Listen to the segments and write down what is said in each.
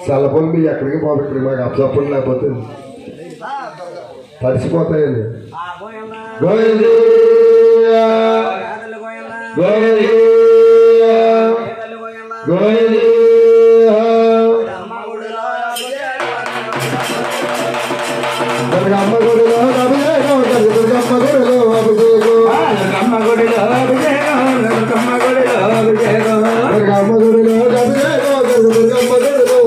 చల్లపొండి మీ ఎక్కడికి పోదు ఇక్కడ మాకు అప్సప్పుడు లేకపోతే తడిసిపోతాయండి గోవింద గోవింద గోవింద దుర్గమ్మ గుడిలో అభిషేకం దుర్గమ్మ గుడిలో అభిషేకం దుర్గమ్మ గుడిలో అభిషేకం దుర్గమ్మ గుడిలో అభిషేకం దుర్గమ్మ గుడిలో అభిషేకం దుర్గమ్మ గుడిలో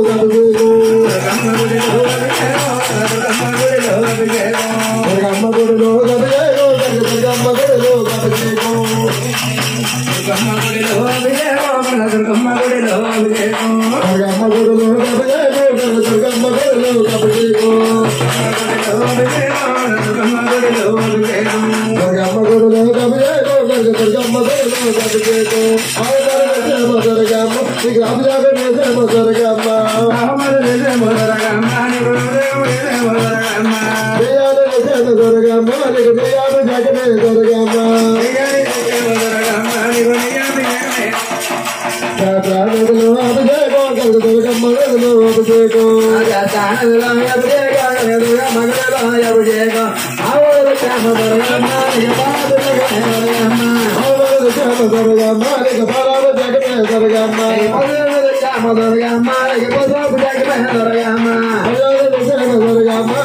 దుర్గమ్మ గుడిలో అభిషేకం దుర్గమ్మ గుడిలో అభిషేకం దుర్గమ్మ గుడిలో అభిషేకం దుర్గమ్మ గుడిలో అభిషేకం దుర్గమ్మ గుడిలో అభిషేకం దుర్గమ్మ గుడిలో అభిషేకం దుర్గమ్మ గుడిలో అభిషేకం దుర్గమ్మ గుడిలో అభిషేకం దుర్గమ్మ గుడిలో అభిషేకం దుర్గమ్మ నీకు అభిషేకం చేసేమో దుర్గమ్మ దుర్గమ్మ నీకు దేయాలు జగనే దుర్గమ్మ దుర్గమ్మ అభిషేకం దుర్గమ్మ